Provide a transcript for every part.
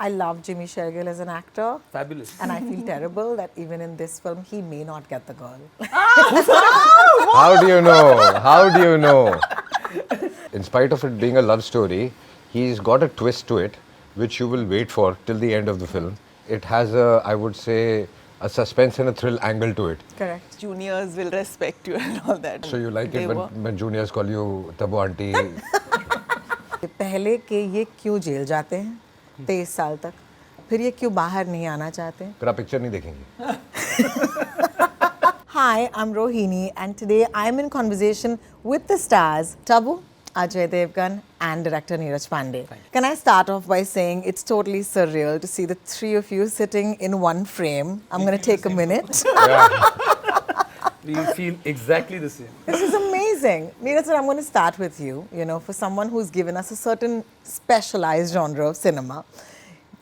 I love Jimmy Shergill as an actor. Fabulous. And I feel terrible that even in this film, he may not get the girl. How do you know? How do you know? In spite of it being a love story, he's got a twist to it, which you will wait for till the end of the film. It has a, I would say, a suspense and a thrill angle to it. Correct. Juniors will respect you and all that. So you like They it were- when juniors call you Tabu auntie? पहले के ये क्यों jail जाते हैं 23 साल तक, फिर ये क्यों बाहर नहीं आना चाहते? फिर आप पिक्चर नहीं देखेंगे. Hi, I'm Rohini, and today I'm in conversation with the stars Tabu, Ajay Devgan, and director Neeraj Pandey. Can I start off by saying it's totally surreal to see the three of you sitting in one frame? I'm going to take a minute. We feel exactly the same. This is amazing. Neeraj sir, I'm going to start with you. You know, for someone who's given us a certain specialized genre of cinema,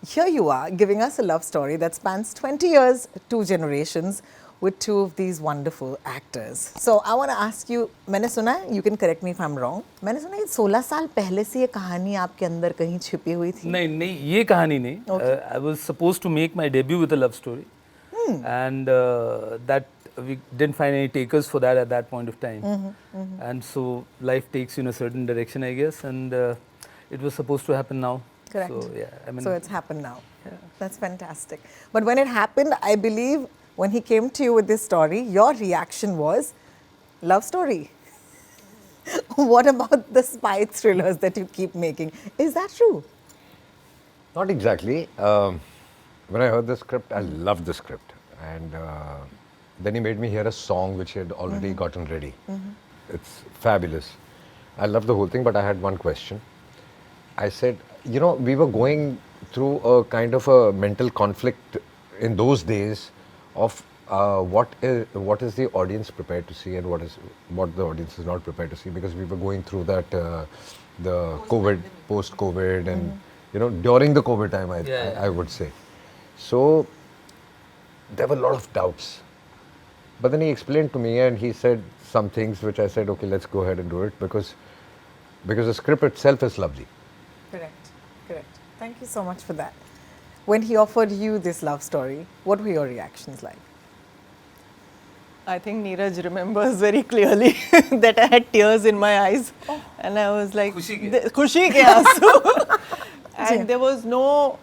here you are giving us a love story that spans 20 years, 2 generations, with 2 of these wonderful actors. So I want to ask you, मैंने सुना है, you can correct me if I'm wrong, मैंने सुना है 16 साल पहले से ये कहानी आपके अंदर कहीं छिपी हुई थी. नहीं, ये कहानी नहीं. I was supposed to make my debut with a love story. And that we didn't find any takers for that at that point of time. And so life takes you in a certain direction, I guess. And it was supposed to happen now. Correct. So, yeah, I mean, So it's happened now. Yeah. That's fantastic. But when it happened, I believe when he came to you with this story, your reaction was love story. What about the spy thrillers that you keep making? Is that true? Not exactly. When I heard the script, I loved the script. And then he made me hear a song which he had already gotten ready. It's fabulous. I love the whole thing, but I had one question. I said, you know, we were going through a kind of a mental conflict in those days of what is the audience prepared to see and what the audience is not prepared to see, because we were going through that the COVID, post-COVID, and you know, during the COVID time, I would say. So there were a lot of doubts. But then he explained to me and he said some things which I said, okay, let's go ahead and do it, because the script itself is lovely. Correct. Thank you so much for that. When he offered you this love story, what were your reactions like? I think Neeraj remembers very clearly that I had tears in my eyes. And I was like, Khushi ke aansu. And there was no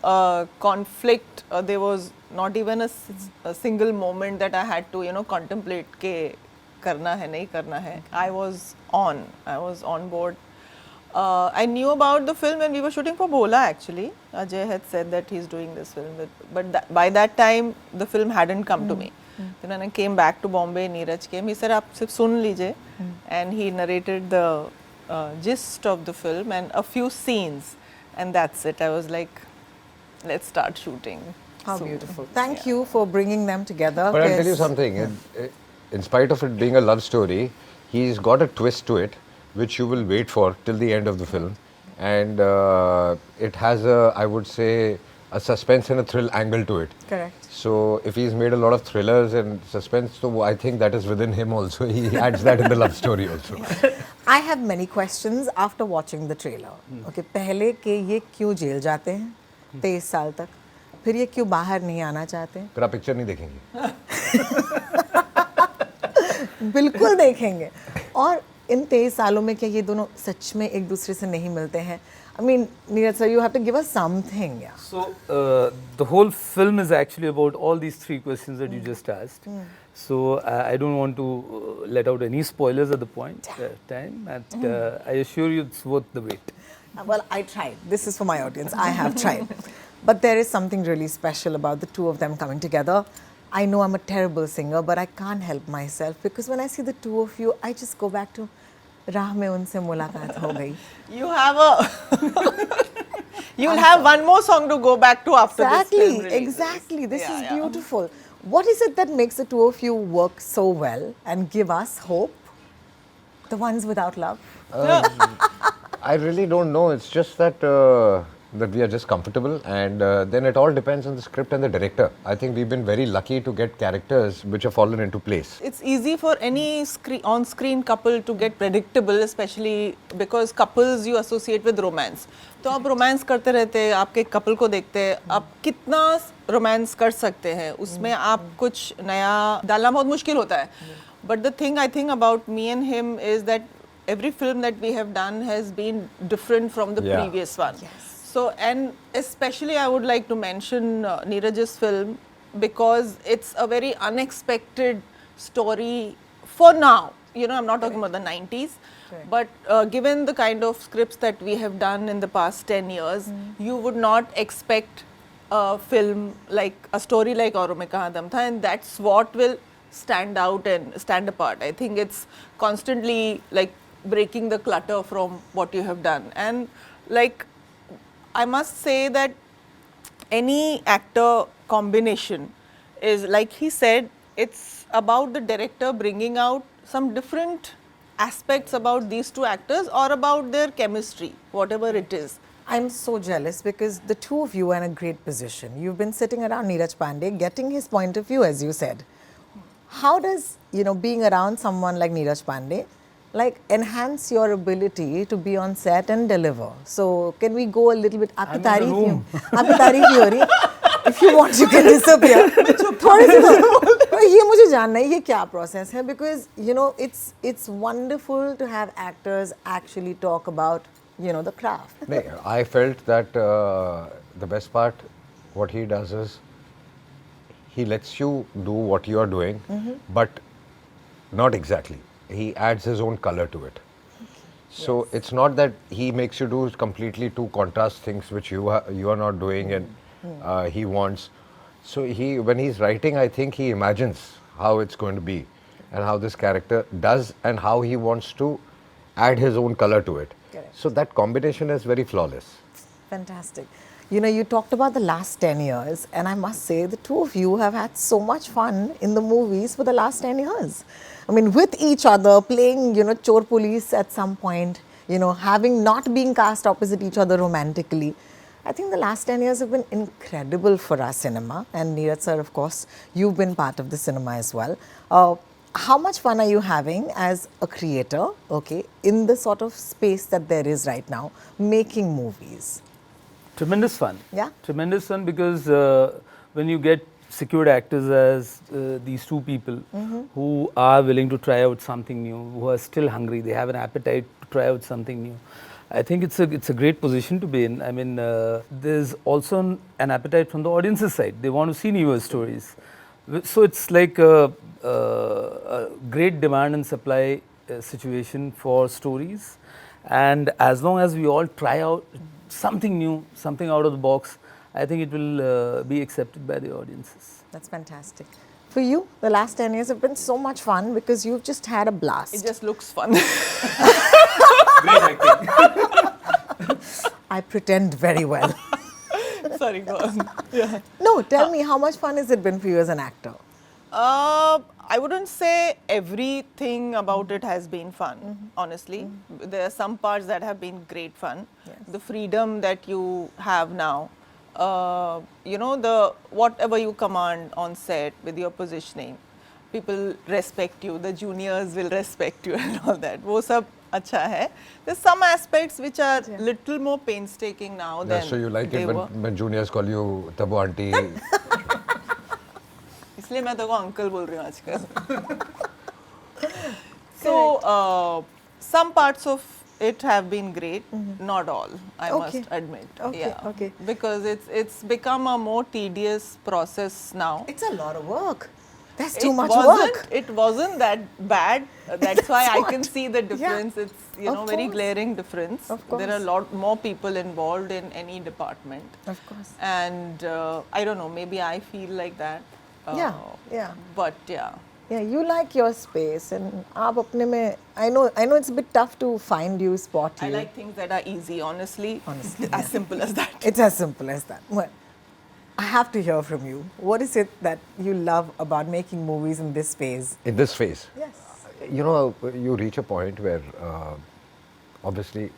conflict. There was not even a single moment that I had to, you know, contemplate ke karna hai, nahi karna hai. I was on board. I knew about the film when we were shooting for Bola actually. Ajay had said that he's doing this film. But by that time, the film hadn't come to me. Then when I came back to Bombay, Neeraj came. He said, "Aap sirf sun lijiye." And he narrated the gist of the film and a few scenes. And that's it. I was like, let's start shooting. How soon. beautiful. Thank you for bringing them together. But I'll tell you Yes. something, in spite of it being a love story, he's got a twist to it, which you will wait for till the end of the film. And it has a, I would say, a suspense and a thrill angle to it. Correct. So if he's made a lot of thrillers and suspense, so I think that is within him also. He adds that in the love story also. I have many questions after watching the trailer. Okay, पहले के ये क्यों jail जाते हैं 23 साल तक, फिर ये क्यों बाहर नहीं आना चाहते? फिर आप पिक्चर नहीं देखेंगे. बिल्कुल देखेंगे. और इन 23 सालों में क्या ये दोनों सच में एक दूसरे से नहीं मिलते हैं? I mean, Neeraj sir, you have to give us something. Yeah. So the whole film is actually about all these 3 questions that you just asked. So I don't want to let out any spoilers at the point time. And I assure you it's worth the wait. Well, I tried. This is for my audience. I have tried. But there is something really special about the 2 of them coming together. I know I'm a terrible singer, but I can't help myself, because when I see the 2 of you, I just go back to राह में उनसे मुलाकात हो गई. You'll have one more song to go back to after this film releases. Exactly. This is beautiful. What is it that makes the 2 of you work so well and give us hope? The ones without love? I really don't know. It's just that that we are just comfortable, and then it all depends on the script and the director. I think we've been very lucky to get characters which have fallen into place. It's easy for any on-screen couple to get predictable, especially because couples you associate with romance. तो आप romance करते रहते हैं, आपके couple को देखते हैं, आप कितना रोमांस कर सकते हैं, उसमें आप कुछ नया डालना बहुत मुश्किल होता है. But the thing I think about me and him is that every film that we have done has been different from the previous one. Yes. So, and especially I would like to mention Neeraj's film because it's a very unexpected story for now. You know, I'm not talking about the 90s, but given the kind of scripts that we have done in the past 10 years, you would not expect a film like a story like Auron mein Kahan Dum tha, and that's what will stand out and stand apart. I think it's constantly like breaking the clutter from what you have done. And like, I must say that any actor combination is, like he said, it's about the director bringing out some different aspects about these two actors or about their chemistry, whatever it is. I'm so jealous because the two of you are in a great position. You've been sitting around Neeraj Pandey, getting his point of view, as you said. How does, you know, being around someone like Neeraj Pandey, like, enhance your ability to be on set and deliver? So, can we go a little bit? आपकी तारीफ ही हो रही है. If you want, you can disappear. थोड़ी सी ये मुझे जानना है ये क्या process है, because you know it's wonderful to have actors actually talk about, you know, the craft. I felt that the best part, what he does is he lets you do what you are doing, but not exactly. He adds his own color to it. So it's not that he makes you do completely two contrast things which you are not doing and he wants. So when he's writing, I think he imagines how it's going to be and how this character does and how he wants to add his own color to it. Correct. So that combination is very flawless. Fantastic. You know, you talked about the last 10 years, and I must say the two of you have had so much fun in the movies for the last 10 years. I mean, with each other, playing, you know, chore police at some point, you know, having not being cast opposite each other romantically. I think the last 10 years have been incredible for our cinema. And Neeraj sir, of course, you've been part of the cinema as well. How much fun are you having as a creator, okay, in the sort of space that there is right now, making movies? Tremendous fun. Yeah. Tremendous fun because when you get secured actors as these two people who are willing to try out something new, who are still hungry, they have an appetite to try out something new. I think it's a great position to be in. I mean, there's also an appetite from the audience's side. They want to see newer stories. So it's like a great demand and supply situation for stories. And as long as we all try out something new, something out of the box, I think it will be accepted by the audiences. That's fantastic. For you, the last 10 years have been so much fun because you've just had a blast. It just looks fun. Great acting. I pretend very well. Sorry, go on. Yeah. No, tell me, how much fun has it been for you as an actor? I wouldn't say everything about it has been fun, honestly. There are some parts that have been great fun. Yes. The freedom that you have now, you know, whatever you command on set with your positioning, people respect you, the juniors will respect you and all that. वो सब अच्छा है. There's some aspects which are little more painstaking now than So you like they it were. when juniors call you Tabu auntie? इसलिए मैं तो को uncle बोल रही हूँ आजकल. So some parts of it have been great, not all, I must admit. Okay. Because it's become a more tedious process now. It's a lot of work. That's too much work. It wasn't that bad. That's why I can see the difference. It's, you know, Of very course. glaring difference. Of course. There are a lot more people involved in any department. Of course. And I don't know, maybe I feel like that. Yeah. But yeah. Yeah, you like your space, and आप अपने में, I know it's a bit tough to find you, spot you. I like things that are easy, honestly. Honestly, As simple as that. It's as simple as that. Well, I have to hear from you. What is it that you love about making movies in this phase? In this phase? Yes. You know, you reach a point where obviously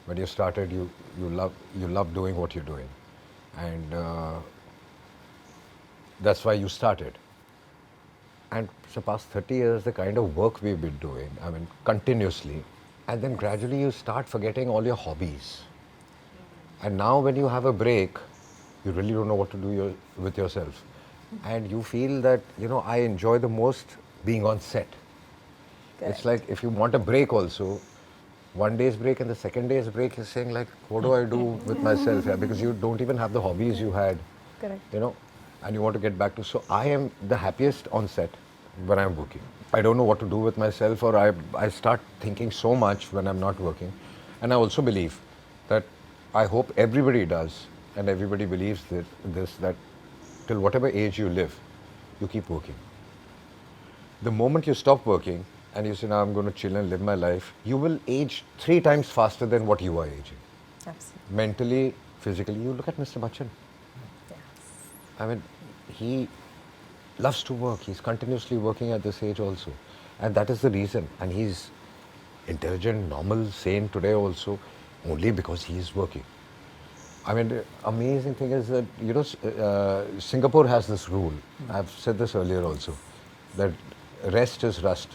when you started, you you love doing what you're doing, and that's why you started. And for the past 30 years, the kind of work we've been doing, I mean, continuously, and then gradually you start forgetting all your hobbies. And now when you have a break, you really don't know what to do with yourself. And you feel that, I enjoy the most being on set. It's like if you want a break also, one day's break and the second day's break is saying like, what do I do with myself here? Because you don't even have the hobbies you had, Correct. And you want to get back to. So I am the happiest on set when I'm working. I don't know what to do with myself, or I start thinking so much when I'm not working. And I also believe that I hope everybody does, and everybody believes that till whatever age you live, you keep working. The moment you stop working and you say, now I'm going to chill and live my life, you will age 3 times faster than what you are aging. Absolutely. Mentally, physically. You look at Mr. Bachchan. Yes. I mean, he loves to work. He's continuously working at this age also. And that is the reason. And he's intelligent, normal, sane today also, only because he is working. I mean, the amazing thing is that, Singapore has this rule. I've said this earlier also, that rest is rust.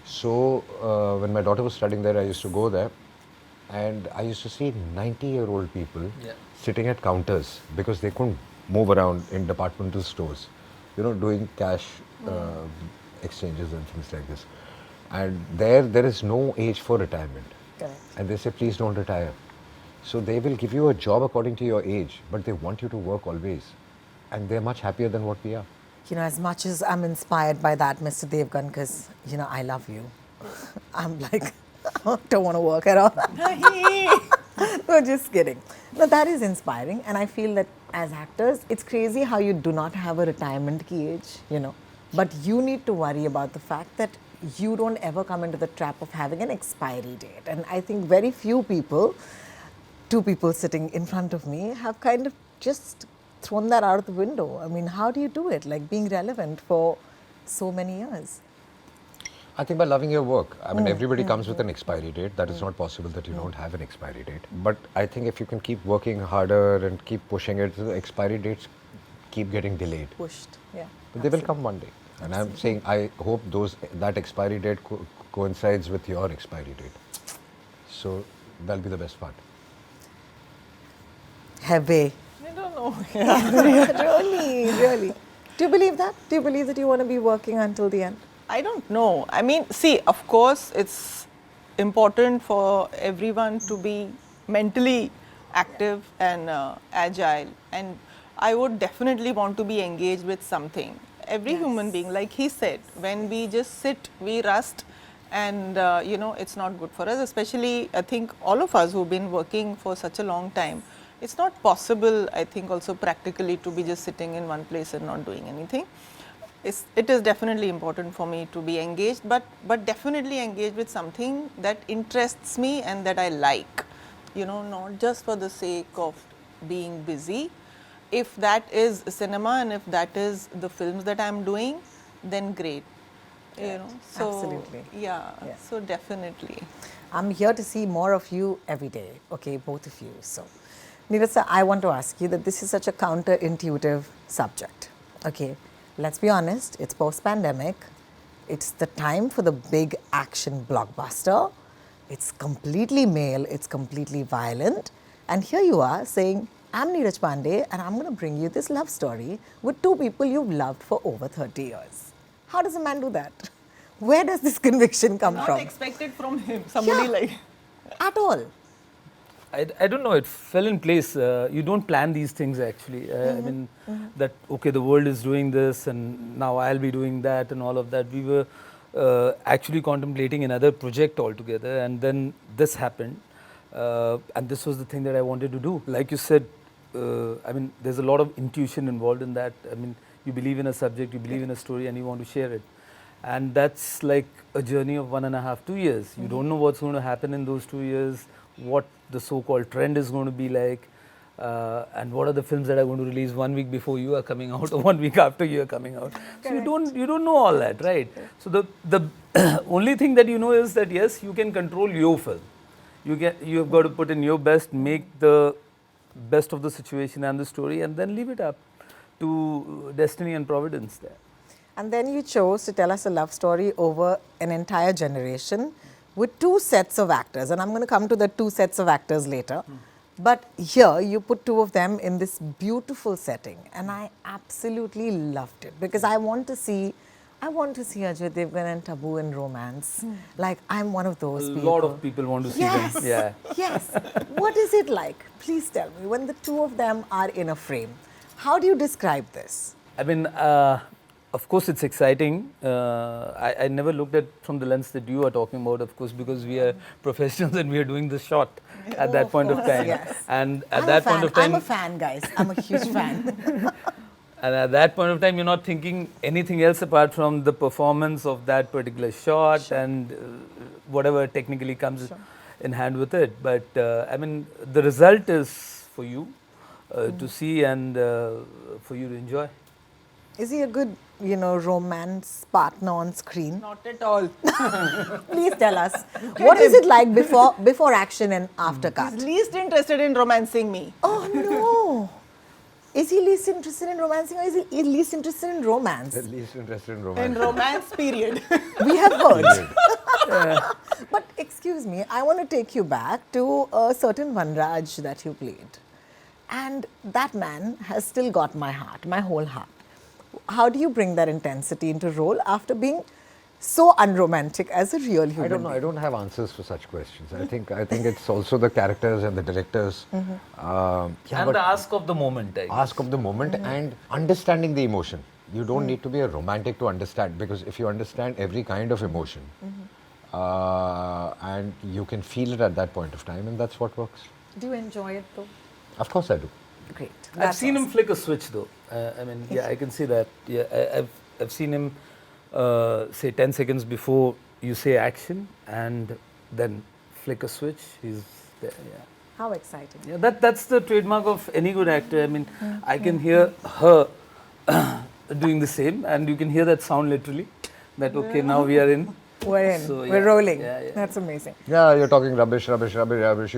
So, when my daughter was studying there, I used to go there, and I used to see 90-year-old people sitting at counters because they couldn't move around in departmental stores, doing cash exchanges and things like this. And there is no age for retirement. Correct. And they say, please don't retire. So they will give you a job according to your age, but they want you to work always. And they're much happier than what we are. As much as I'm inspired by that, Mr. Devgan, because, I love you. I'm like, I don't want to work at all. No, just kidding. No, that is inspiring. And I feel that as actors, it's crazy how you do not have a retirement key age, But you need to worry about the fact that you don't ever come into the trap of having an expiry date. And I think very few people, 2 people sitting in front of me, have kind of just thrown that out of the window. I mean, how do you do it? Like being relevant for so many years. I think by loving your work. I mean, everybody comes with an expiry date. That is not possible that you don't have an expiry date. But I think if you can keep working harder and keep pushing it, the expiry dates keep getting delayed. Pushed, yeah. But they will come one day. And I'm saying, I hope that expiry date coincides with your expiry date. So that'll be the best part. Heavy. I don't know. Really. Do you believe that? Do you believe that you want to be working until the end? I don't know. I mean, see, of course, it's important for everyone to be mentally active and agile. And I would definitely want to be engaged with something. Every human being, like he said, when we just sit, we rust, and it's not good for us. Especially, I think all of us who've been working for such a long time, it's not possible, I think, also practically to be just sitting in one place and not doing anything. It is definitely important for me to be engaged, but definitely engaged with something that interests me and that I like, not just for the sake of being busy. If that is cinema and if that is the films that I'm doing, then great, So, absolutely. Yeah, so definitely. I'm here to see more of you every day, okay, both of you. So, Neeraj sir, I want to ask you that this is such a counterintuitive subject, okay? Let's be honest, it's post-pandemic. It's the time for the big action blockbuster. It's completely male, it's completely violent. And here you are saying, I'm Neeraj Pandey and I'm going to bring you this love story with 2 people you've loved for over 30 years. How does a man do that? Where does this conviction come Not from? expected from him, somebody like... At all. I don't know, it fell in place. You don't plan these things actually. I mean, that, okay, the world is doing this and now I'll be doing that and all of that. We were actually contemplating another project altogether, and then this happened. And this was the thing that I wanted to do. Like you said, I mean, there's a lot of intuition involved in that. I mean, you believe in a subject, you believe in a story, and you want to share it. And that's like a journey of 1.5, 2 years. You don't know what's going to happen in those 2 years, what the so-called trend is going to be like, and what are the films that are going to release 1 week before you are coming out or 1 week after you are coming out. So you don't know all that, right? So the only thing that you know is that yes, you can control your film. you have got to put in your best, make the best of the situation and the story, and then leave it up to destiny and providence there. And then you chose to tell us a love story over an entire generation with two sets of actors. And I'm going to come to the two sets of actors later. But here you put two of them in this beautiful setting. And I absolutely loved it because I want to see Ajay Devgan and Tabu in romance. Like, I'm one of those people. A lot of people want to see them. Yeah. Yes. What is it like? Please tell me, when the two of them are in a frame, how do you describe this? I mean, of course, it's exciting. I never looked at from the lens that you are talking about, of course, because we are professionals and we are doing the shot at that point of time. Yes. And at that point of time, I'm a fan, guys. I'm a huge fan. and at that point of time, you're not thinking anything else apart from the performance of that particular shot and whatever technically comes in hand with it. But I mean, the result is for you to see and for you to enjoy. Is he a good, romance partner on screen? Not at all. Please tell us. What is it like before action and after cut? He's least interested in romancing me. Oh no! Is he least interested in romancing or is he least interested in romance? At least interested in romance. In romance, period. We have heard. But excuse me, I want to take you back to a certain Vanraj that you played. And that man has still got my heart, my whole heart. How do you bring that intensity into role after being so unromantic as a real human I don't know. being? I don't have answers for such questions. I think it's also the characters and the directors. And the ask of the moment. I guess. Ask of the moment and understanding the emotion. You don't need to be a romantic to understand, because if you understand every kind of emotion, and you can feel it at that point of time, and that's what works. Do you enjoy it though? Of course I do. Great. I've seen him flick a switch though. I mean, yeah, I can see that. Yeah, I've seen him say 10 seconds before you say action and then flick a switch. He's there. Yeah. How exciting. Yeah, that's the trademark of any good actor. I mean, I can hear her doing the same, and you can hear that sound literally. That okay, now we are in. We're in. So, We're rolling. Yeah. That's amazing. Yeah, you're talking rubbish. You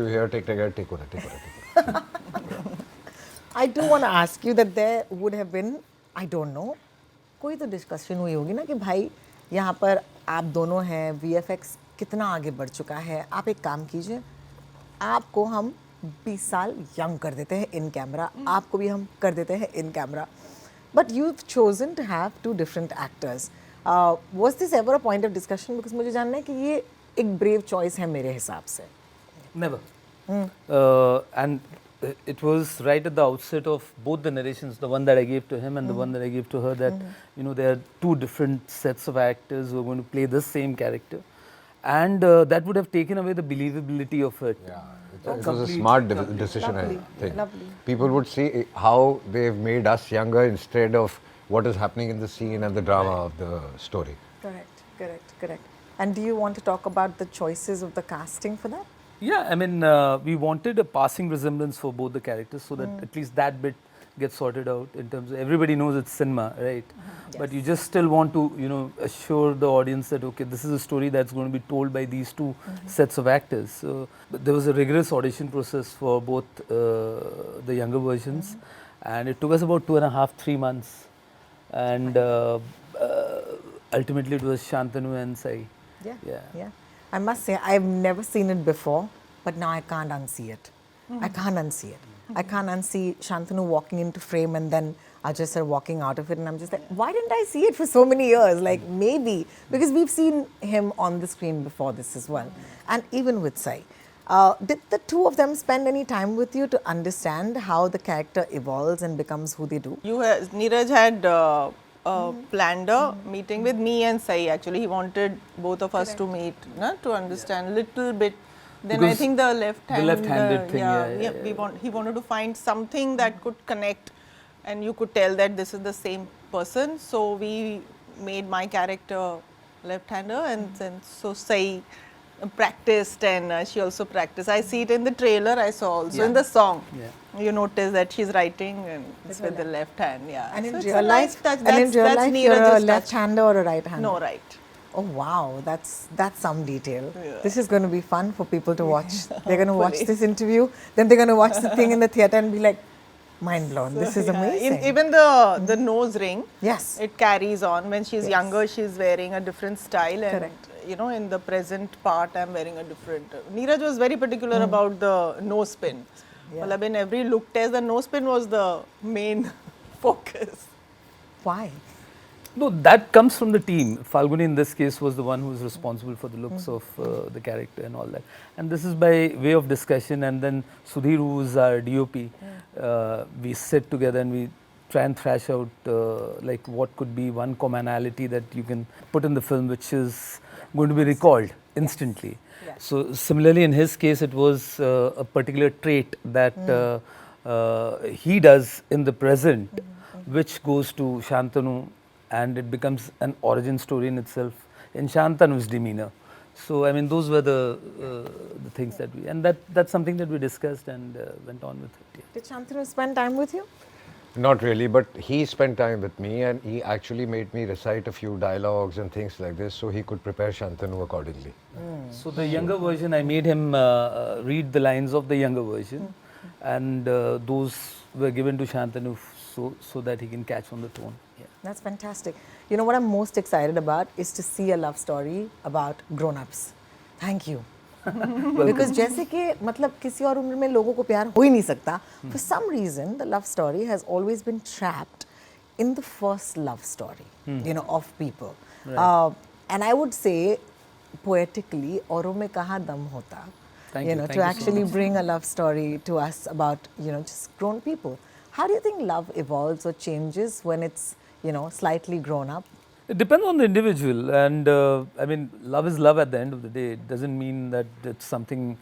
here, take over. I do want to ask you that there would have been, I don't know, कोई तो discussion हुई होगी ना कि भाई यहाँ पर आप दोनों हैं, VFX कितना आगे बढ़ चुका है, आप एक काम कीजिए, आपको हम 20 साल यंग कर देते हैं इन कैमरा, आपको भी हम कर देते हैं in camera. But you've chosen to have two different actors. Was this ever a point of discussion? Because मुझे जानना है कि ये एक brave choice है मेरे हिसाब से. Never. And it was right at the outset of both the narrations, the one that I gave to him and the one that I gave to her, that there are two different sets of actors who are going to play the same character, and that would have taken away the believability of it. Yeah, it was a smart decision, Lovely. I think. Lovely. People would see how they've made us younger instead of what is happening in the scene and the drama of the story. Correct. And do you want to talk about the choices of the casting for that? Yeah, I mean, we wanted a passing resemblance for both the characters, so that at least that bit gets sorted out in terms of everybody knows it's cinema, right? Yes. But you just still want to, assure the audience that, okay, this is a story that's going to be told by these two sets of actors. So there was a rigorous audition process for both the younger versions, and it took us about 2.5, 3 months. And ultimately it was Shantanu and Sai. Yeah. I must say, I've never seen it before, but now I can't unsee it. I can't unsee it. I can't unsee Shantanu walking into frame and then Ajay sir walking out of it, and I'm just like, why didn't I see it for so many years? Like, maybe, because we've seen him on the screen before this as well. And even with Sai. Did the two of them spend any time with you to understand how the character evolves and becomes who they do? Neeraj had planned a meeting with me and Sai. Actually, he wanted both of us to meet, to understand a little bit. Then Because I think the left-handed thing, he wanted to find something that could connect, and you could tell that this is the same person. So we made my character left-hander, and then so Sai practiced, and she also practiced. I see it in the trailer. I saw also in the song. Yeah. You notice that she's writing and it's with the left hand. Yeah. And in So it's real a life, nice touch. That's you're a Neeraj's touch. left-hander or a right-hander? No, right. Oh wow, that's some detail. This is going to be fun for people to watch. They're going to watch this interview, then they're going to watch the thing in the theatre and be like, mind blown. This is amazing. Even the nose ring, Yes. it carries on. When she's Yes. younger, she's wearing a different style, and Correct. in the present part, I'm wearing a different. Neeraj was very particular about the nose pin. Yeah. Well, in every look test, the nose pin was the main focus. Why? No, that comes from the team. Falguni in this case was the one who was responsible for the looks of the character and all that. And this is by way of discussion, and then Sudhir, who is our DOP, we sit together and we try and thrash out like what could be one commonality that you can put in the film which is going to be recalled instantly. Yes. So similarly in his case it was a particular trait that he does in the present which goes to Shantanu, and it becomes an origin story in itself in Shantanu's demeanor. So I mean those were the things that we, and that's something that we discussed and went on with it. Yeah. Did Shantanu spend time with you? Not really, but he spent time with me and he actually made me recite a few dialogues and things like this so he could prepare Shantanu accordingly. So the younger version, I made him read the lines of the younger version, and those were given to Shantanu so that he can catch on the tone. Yeah. That's fantastic. You know what I'm most excited about is to see a love story about grown-ups. Thank you. Because जैसे कि मतलब किसी और उम्र में लोगों को प्यार हो ही नहीं सकता. For some reason, the love story has always been trapped in the first love story, of people. Right. And I would say, poetically, औरों में कहाँ दम होता. Thank you. To Thank you so actually much. bring a love story to us about, just grown people. How do you think love evolves or changes when it's, slightly grown up? It depends on the individual, and I mean, love is love at the end of the day. It doesn't mean that it's something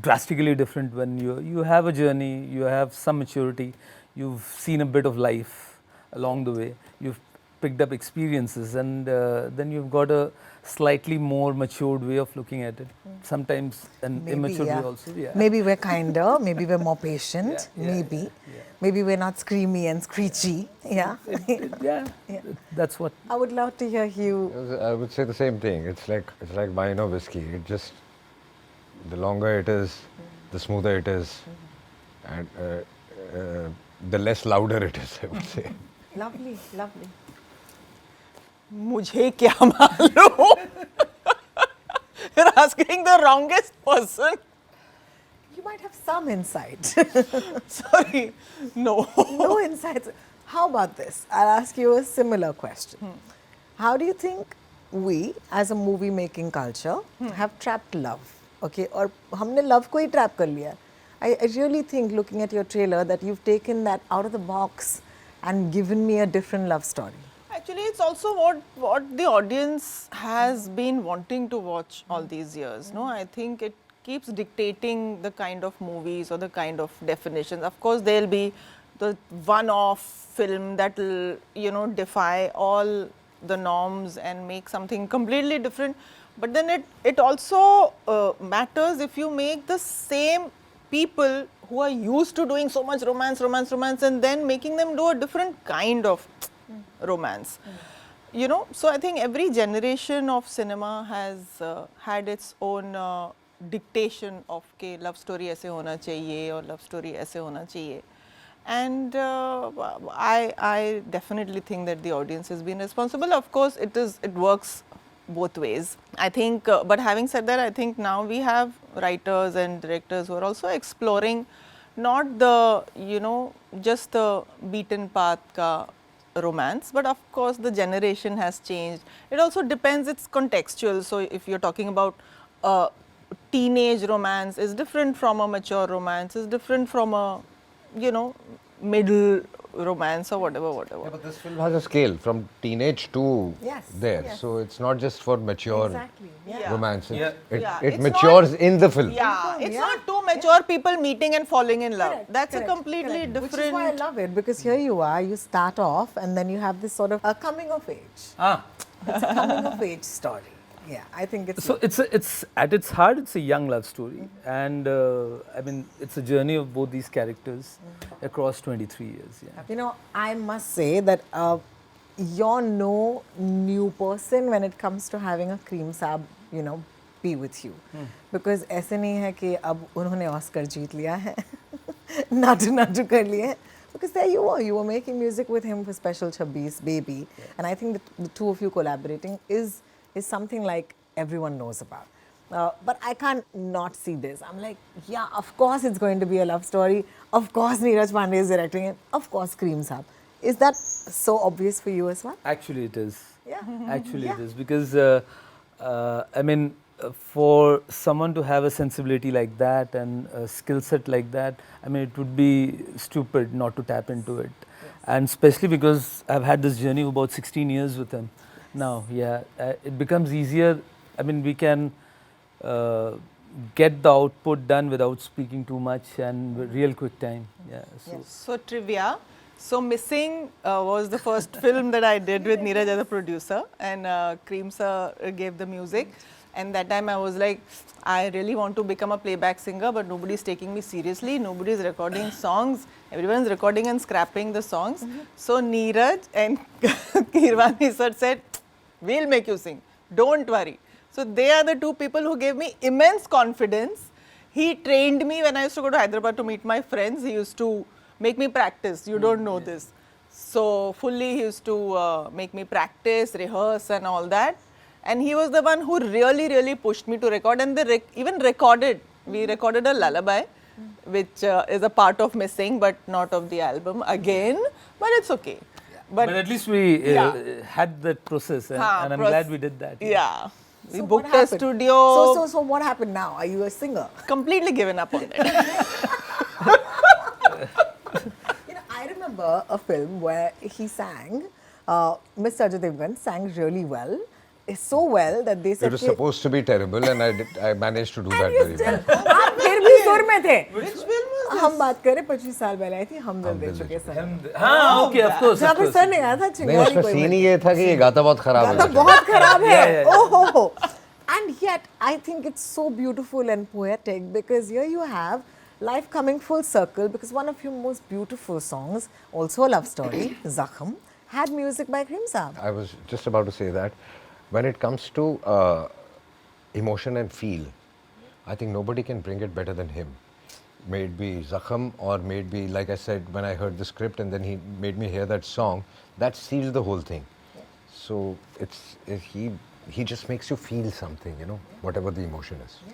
drastically different when you have a journey, you have some maturity, you've seen a bit of life along the way, you've picked up experiences, and then you've got a slightly more matured way of looking at it. Sometimes an immature way also. Yeah. Maybe we're kinder, maybe we're more patient, maybe. Yeah. Maybe we're not screamy and screechy. Yeah. Yeah. That's what. I would love to hear you. I would say the same thing. It's like wine or whiskey. It just, the longer it is, the smoother it is, and the less louder it is, I would say. Lovely, lovely. मुझे क्या मालूम? You're asking the wrongest person. You might have some insight. Sorry, no. No insights. How about this? I'll ask you a similar question. How do you think we, as a movie making culture, have trapped love? Okay, or हमने love को ही trap कर लिया. I really think, looking at your trailer, that you've taken that out of the box and given me a different love story. Actually, it's also what the audience has been wanting to watch all these years. No, I think it keeps dictating the kind of movies or the kind of definitions. Of course, there'll be the one-off film that will, defy all the norms and make something completely different. But then it also matters if you make the same people who are used to doing so much romance, and then making them do a different kind of romance. So I think every generation of cinema has had its own dictation of के love story ऐसे होना चाहिए और love story ऐसे होना चाहिए. And I definitely think that the audience has been responsible. Of course, it works both ways. I think, but having said that, I think now we have writers and directors who are also exploring not the, just the beaten path ka romance, but of course the generation has changed. It also depends, it's contextual. So if you're talking about teenage romance is different from a mature romance, is different from a, middle romance or whatever. Yeah, but this film has a scale from teenage to there. Yes. So it's not just for mature Exactly. Yeah. romance. It It's matures not- in the film. Yeah, it's Yeah. not two mature people meeting and falling in love. Correct, That's correct, a completely correct. different. Which is why I love it, because here you are, you start off and then you have this sort of a coming of age. It's a coming of age story. Yeah, I think it's. So it's at its heart, it's a young love story, and I mean it's a journey of both these characters across 23 years. Yeah. I must say that you're no new person when it comes to having a cream saab, be with you. Because ऐसे नहीं है कि अब उन्होंने Oscar जीत लिया है, नाटू कर लिए हैं. Because there you were making music with him for Special 26, Baby. Yeah. And I think that the two of you collaborating is something like everyone knows about. But I can't not see this. I'm like, yeah, of course it's going to be a love story. Of course Neeraj Pandey is directing it. Of course Cream Saab. Is that so obvious for you as well? Actually it is. Yeah. Actually it is. Because, for someone to have a sensibility like that and a skill set like that, it would be stupid not to tap into it. Yes. And especially because I've had this journey of about 16 years with him. Yes. Now, it becomes easier. We can get the output done without speaking too much and real quick time. Yeah. So trivia. So Missing was the first film that I did with Neeraj as a producer, and Cream sir gave the music. And that time I was like, I really want to become a playback singer, but nobody's taking me seriously. Nobody's recording songs. Everyone's recording and scrapping the songs. So Neeraj and Kirwani sir said, we'll make you sing. Don't worry. So they are the two people who gave me immense confidence. He trained me when I used to go to Hyderabad to meet my friends. He used to make me practice. You don't know this. So fully he used to make me practice, rehearse and all that. And he was the one who really pushed me to record, and they even recorded. We recorded a lullaby, which is a part of Missing, but not of the album again. But it's okay. Yeah. But at least we had that process, and I'm glad we did that. Yeah. We So booked a studio. So what happened now? Are you a singer? Completely given up on it. I remember a film where he sang, Mr. Ajay Devgan sang really well. So well that they said it was supposed to be terrible, and I managed to do that very well. आप फिर भी सुर में थे. Which film was this? हम बात करें 25 साल पहले आई थी हम दिल दे चुके सर. हाँ, okay, of course. जहाँ पे सर ने गाया था नहीं, चिंगारी उसमें कोई सीन ही ये था कि ये गाता बहुत खराब है. गाता बहुत खराब है. Yeah. Oh ho. And yet I think it's so beautiful and poetic because here you have life coming full circle because one of your most beautiful songs, also a love story, Zakham, had music by Cream Saab. I was just about to say that. When it comes to emotion and feel, I think nobody can bring it better than him. May it be Zakham or may it be, like I said, when I heard the script and then he made me hear that song, that seals the whole thing. Yeah. So he just makes you feel something, whatever the emotion is. Yeah.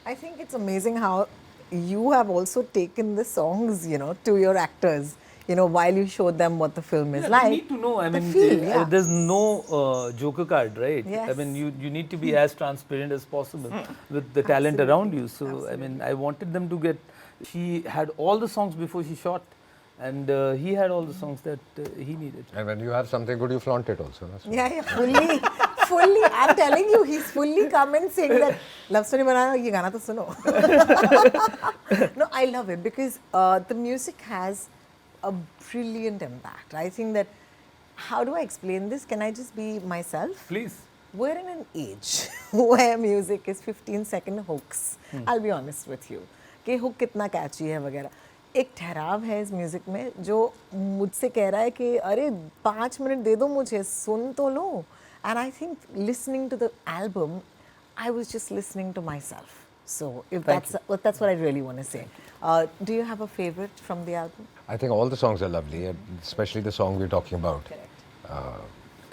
I think it's amazing how you have also taken the songs, to your actors. While you showed them what the film is like. They need to know. There's no joker card, right? Yes. You need to be as transparent as possible with the talent around you. So, I wanted them to get. She had all the songs before she shot, and he had all the songs that he needed. And when you have something good, you flaunt it also. Yeah, fully. I'm telling you, he's fully come and saying that love story banana, ye gana to suno. No, I love it because the music has a brilliant impact. I think that, how do I explain this? Can I just be myself? Please. We're in an age where music is 15-second hooks. I'll be honest with you. कि hook कितना catchy है वगैरह. एक ठहराव है इस music में जो मुझसे कह रहा है कि अरे 5 मिनट दे दो मुझे सुन तो लो. And I think listening to the album, I was just listening to myself. So if that's what I really want to say. Do you have a favorite from the album? I think all the songs are lovely, especially the song we're talking about. Correct.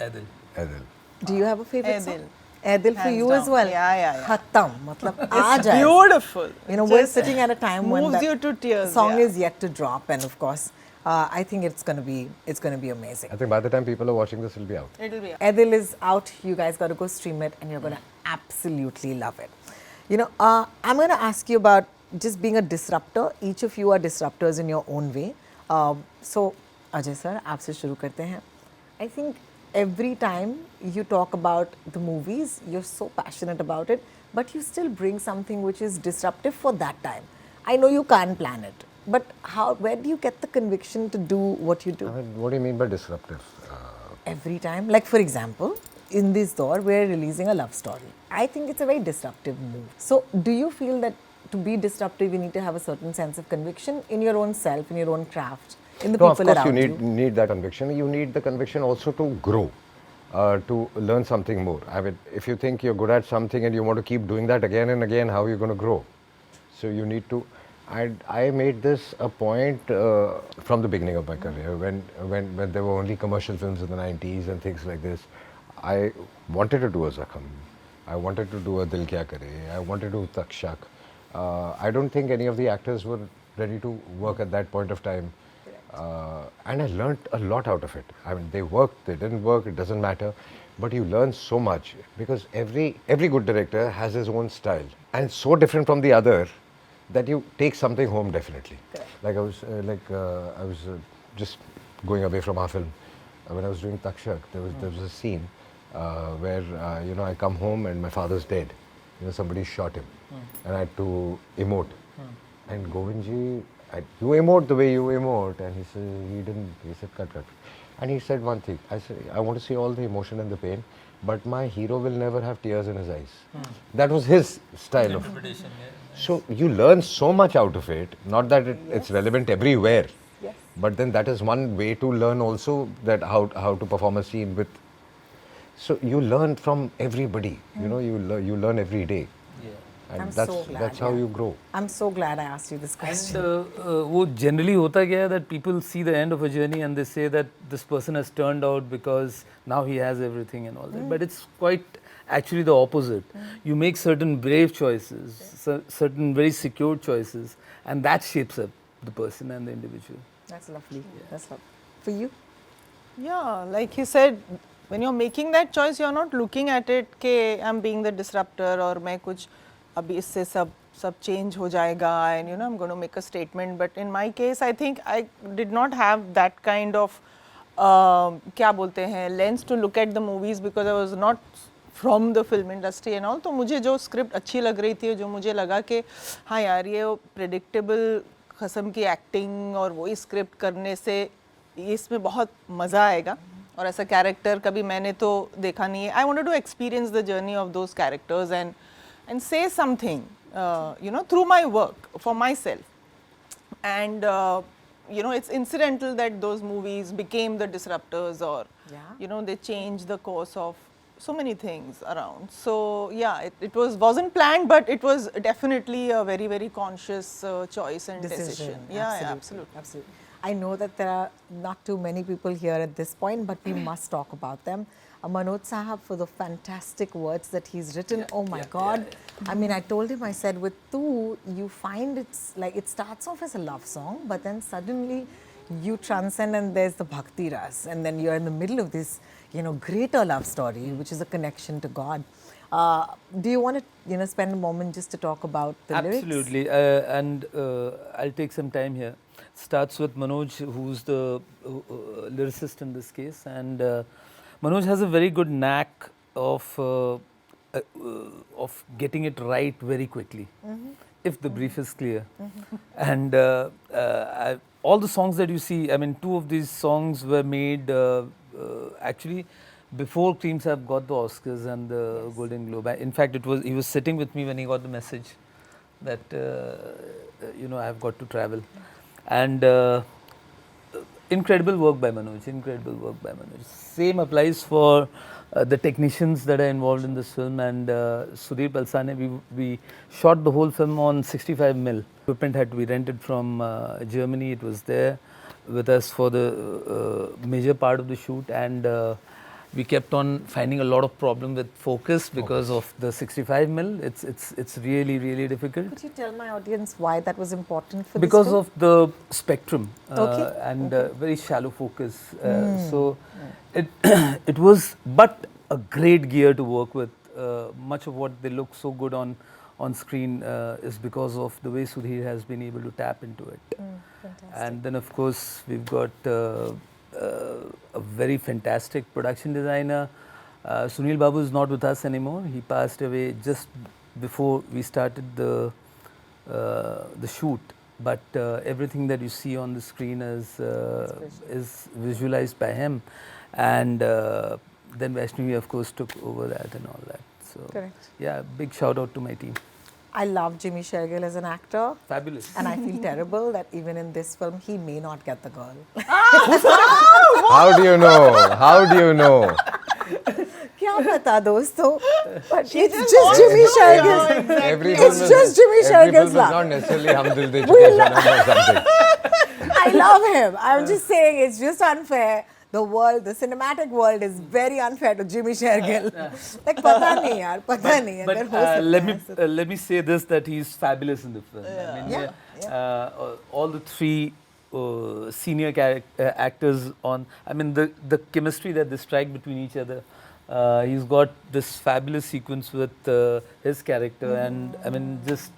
Edil. Do you have a favorite Edil. song? Edil for Hands you down. as well? Yeah. Khatam. Matlab, aa jaye. Beautiful. We're sitting at a time when moves that you to tears, song is yet to drop, and of course, I think it's gonna be amazing. I think by the time people are watching this, it'll be out. It'll be out. Edil is out. You guys got to go stream it, and you're gonna absolutely love it. I'm gonna ask you about just being a disruptor. Each of you are disruptors in your own way. So, Ajay sir, आपसे शुरू करते हैं. I think every time you talk about the movies, you're so passionate about it, but you still bring something which is disruptive for that time. I know you can't plan it, but where do you get the conviction to do what you do? What do you mean by disruptive? Every time, like for example, in this door, we're releasing a love story. I think it's a very disruptive move. So, do you feel that to be disruptive, you need to have a certain sense of conviction in your own self, in your own craft, in the No, of people course you around need that conviction. You need the conviction also to grow, to learn something more. I mean, if you think you're good at something and you want to keep doing that again and again, how are you going to grow? So you need to. I made this a point from the beginning of my career when there were only commercial films in the 90s and things like this. I wanted to do a Zakham. I wanted to do a Dil Kya Kare. I wanted to do Takshak. I don't think any of the actors were ready to work at that point of time. And I learned a lot out of it. I mean, they worked, they didn't work, it doesn't matter. But you learn so much because every good director has his own style. And it's so different from the other that you take something home definitely. Like I was just going away from our film. When I was doing Takshak, there was a scene where I come home and my father's dead. Somebody shot him, and I had to emote. And Govindji, you emote the way you emote, and he said he said cut. And he said one thing. I said, I want to see all the emotion and the pain, but my hero will never have tears in his eyes. That was his style of interpretation. So you learn so much out of it. Not that it's relevant everywhere, but then that is one way to learn also that how to perform a scene with. So you learn from everybody. You learn every day. And that's how you grow. I'm so glad I asked you this question. वो generally होता क्या है that people see the end of a journey and they say that this person has turned out because now he has everything and all that. But it's quite actually the opposite. You make certain brave choices, certain very secure choices, and that shapes up the person and the individual. That's lovely. That's lovely. For you? Yeah, like he said, when you're making that choice, you're not looking at it कि I'm being the disruptor or मैं कुछ अभी इससे सब change हो जाएगा and I'm going to make a statement. But in my case, I think I did not have that kind of क्या बोलते हैं lens to look at the movies because I was not from the film industry and all. तो मुझे जो script अच्छी लग रही थी, जो मुझे लगा कि हाँ यार ये predictable किस्म की acting और वही script करने से इसमें बहुत मज़ा आएगा. और ऐसा character कभी मैंने तो देखा नहीं है. I wanted to experience the journey of those characters and say something, through my work for myself. And it's incidental that those movies became the disruptors, or they changed the course of so many things around. So yeah, it wasn't planned, but it was definitely a very, very conscious choice and decision. Yeah, absolutely. I know that there are not too many people here at this point, but we must talk about them. Manoj Sahab, for the fantastic words that he's written. Oh my God. I mean, I told him, I said, with Tu, you find it's like, it starts off as a love song, but then suddenly you transcend and there's the bhakti ras. And then you're in the middle of this, greater love story, which is a connection to God. Do you want to, spend a moment just to talk about the lyrics? Absolutely. And I'll take some time here. Starts with Manoj, who's the lyricist in this case. And Manoj has a very good knack of getting it right very quickly, if the brief is clear. And all the songs that you see, I mean, 2 of these songs were made actually before Cream Sahab got the Oscars and the Golden Globe. In fact, he was sitting with me when he got the message that I have got to travel. And incredible work by Manoj. Same applies for the technicians that are involved in this film, and Sudhir Palsane. We shot the whole film on 65mm. Equipment had to be rented from Germany. It was there with us for the major part of the shoot, and we kept on finding a lot of problem with focus because of the 65mm. It's really, really difficult. Could you tell my audience why that was important for because this film? of the spectrum and very shallow focus. So it was but a great gear to work with. Much of what they look so good on screen is because of the way Sudhir has been able to tap into it. And then of course we've got a very fantastic production designer. Sunil Babu is not with us anymore. He passed away just before we started the shoot. But everything that you see on the screen is visualized by him. And then Vaishnavi, of course, took over that and all that. So, yeah, big shout out to my team. I love Jimmy Shergill as an actor. Fabulous. And I feel terrible that even in this film, he may not get the girl. How do you know? How do you know? क्या पता दोस्तों? But She it's just just wants Jimmy to know. Shergill. Exactly. Every It's film just Jimmy every Shergill's film is love. not necessarily Hum Dil De Chuke Sanam or something. I love him. I'm just saying it's just unfair. The world, the cinematic world is very unfair to Jimmy Shergill. Like, पता नहीं यार, पता नहीं. But अगर हो सकता है. let me say this, that he's fabulous in the film. I mean, all the three senior actors on. I mean, the chemistry that they strike between each other. He's got this fabulous sequence with his character, and I mean, just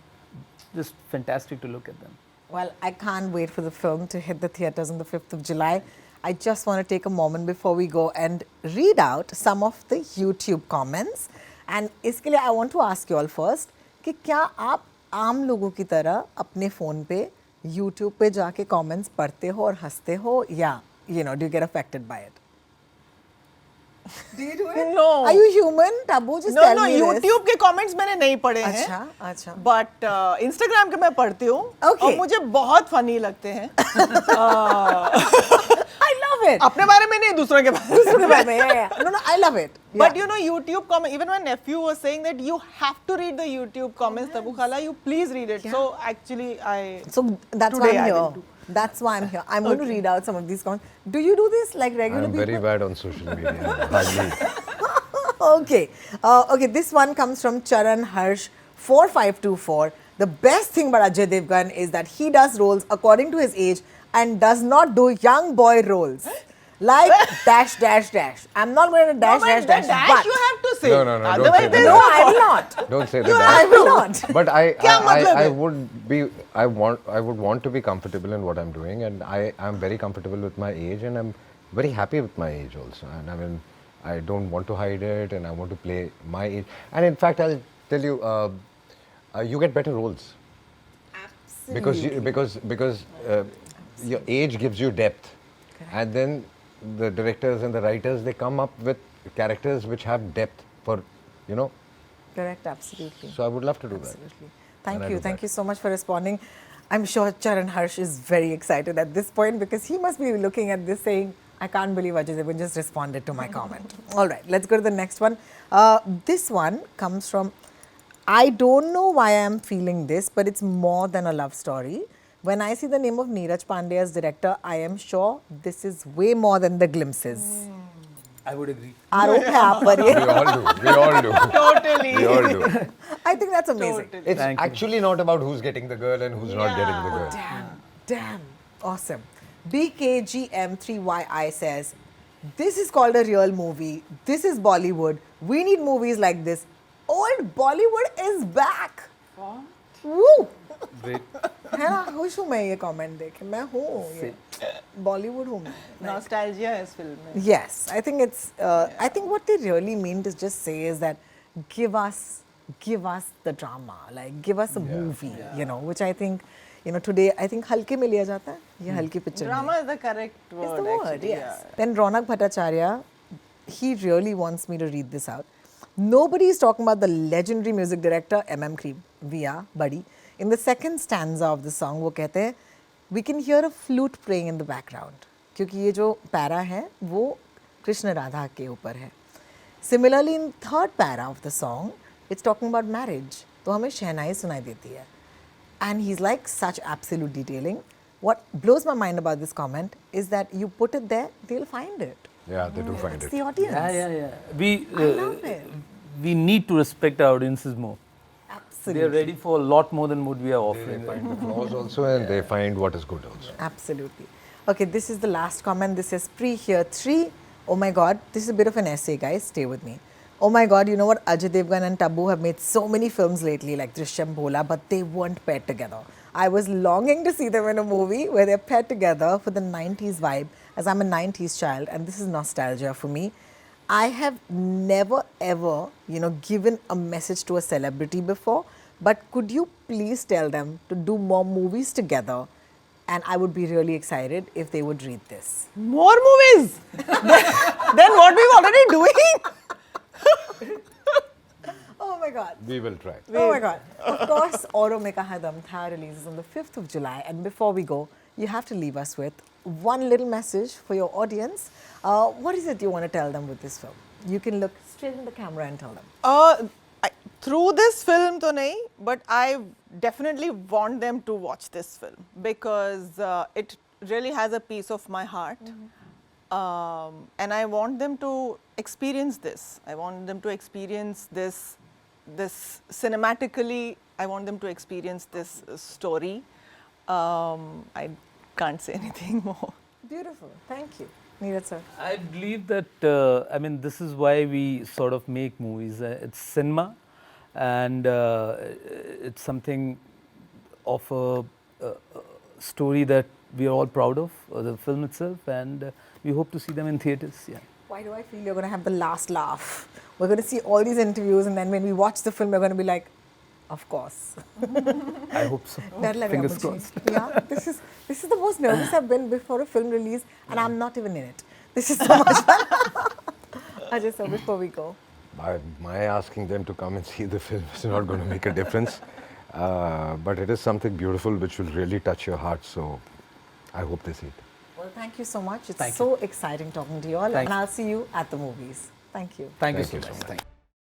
fantastic to look at them. Well, I can't wait for the film to hit the theatres on the 5th of July. I just want to take a moment before we go and read out some of the YouTube comments. And इसके लिए I want to ask you all first कि क्या आप आम लोगों की तरह अपने फ़ोन पे YouTube पे जाके comments पढ़ते हो और हंसते हो या do you get affected by it? Do you do it? No. Are you human? Tabu, just No, tell no, me YouTube के comments मैंने नहीं पढ़े हैं. अच्छा, अच्छा. But Instagram के मैं पढ़ती हूँ. Okay. और मुझे बहुत funny लगते हैं. I love it. अपने बारे में नहीं, दूसरों के बारे में. दूसरों के बारे में, yeah. No, I love it. But YouTube comment, even my nephew was saying that you have to read the YouTube comments, Tabu Khala, you please read it. So actually So that's why Today I'm I here. will do. That's why I'm here. I'm going to read out some of these comments. Do you do this like regular I'm people? very bad on social media. Hardly. Okay. Okay, this one comes from Charan Harsh 4524. The best thing about Ajay Devgan is that he does roles according to his age and does not do young boy roles. Like dash dash dash. I'm not going to dash No, dash but dash. the dash but you have to say. No, don't Otherwise say there's no, that. I will not. Don't say I that. will not. But क्या मतलब I है? would want to be comfortable in what I'm doing, and I am very comfortable with my age, and I'm very happy with my age also. And I mean, I don't want to hide it, and I want to play my age. And in fact, I'll tell you, you get better roles Absolutely. because your age gives you depth, and then the directors and the writers, they come up with characters which have depth for, Correct, absolutely. So I would love to do Absolutely. And I Thank do you. Thank that. you so much for responding. I'm sure Charan Harsh is very excited at this point because he must be looking at this saying, I can't believe Ajay Devgan just responded to my comment. All right, let's go to the next one. This one comes from, I don't know why I'm feeling this, but it's more than a love story. When I see the name of Neeraj Pandey as director, I am sure this is way more than the glimpses. I would agree. आरोप है आप पर ये. that. We all do. Totally. We all do. I think that's amazing. Totally. It's Thank you. actually not about who's getting the girl and who's not getting the girl. Damn. Awesome. BKGM3YI says, this is called a real movie. This is Bollywood. We need movies like this. Old Bollywood is back. What? Woo! Great. है ना खुश हूँ मैं ये comment देख के मैं हूँ ये बॉलीवुड हूँ मैं Nostalgia है इस फिल्म में. yes I think it's I think what they really mean to just say is that give us the drama, like give us a movie, which I think today I think हल्के में लिया जाता है ये हल्की picture Drama is the correct word. is the word, actually, yes. Then Ronak Bhattacharya, he really wants me to read this out. Nobody is talking about the legendary music director M.M. Cream. We are, buddy. In the second stanza of the song, वो कहते हैं, we can hear a flute playing in the background. क्योंकि ये जो para है, वो कृष्ण राधा के ऊपर है. Similarly, in third para of the song, it's talking about marriage. तो हमें शहनाई सुनाई देती है. And he's like such absolute detailing. What blows my mind about this comment is that you put it there, they'll find it. Yeah, they do find It's it. the audience. Yeah. I love it. We need to respect our audiences more. Absolutely. They are ready for a lot more than what we are offering. They find the flaws also, and they find what is good also. Absolutely. Okay, this is the last comment. This is Pre here 3. Oh my God, this is a bit of an essay, guys. Stay with me. Oh my God, you know what? Ajay Devgan and Tabu have made so many films lately, like Drishyam Bhola, but they weren't paired together. I was longing to see them in a movie where they're paired together for the 90s vibe, as I'm a 90s child, and this is nostalgia for me. I have never ever, given a message to a celebrity before, but could you please tell them to do more movies together? And I would be really excited if they would read this. More movies. Then what we've already doing? Oh my God. We will try. Oh my God. Of course, Auron mein Kahan Dum Tha releases on the 5th of July. And before we go, you have to leave us with one little message for your audience. What is it you want to tell them with this film? You can look straight in the camera and tell them. Through this film to nahi, but I definitely want them to watch this film because it really has a piece of my heart. And I want them to experience this. I want them to experience this cinematically. I want them to experience this story. I can't say anything more. Beautiful. Thank you. Neeraj sir. I believe that, I mean, this is why we sort of make movies. It's cinema, and it's something of a story that we are all proud of, the film itself, and we hope to see them in theatres. Yeah. Why do I feel you're going to have the last laugh? We're going to see all these interviews, and then when we watch the film, we're going to be like, of course. I hope so. Fingers crossed. Yeah, this is the most nervous I've been before a film release, and I'm not even in it. This is so much fun. Ajay sir, before we go. My asking them to come and see the film is not going to make a difference. But it is something beautiful which will really touch your heart. So I hope they see it. Well, thank you so much. It's Thank so exciting talking to you all. And I'll see you at the movies. Thank you. Thank you Thank so you much. so much. Thank you.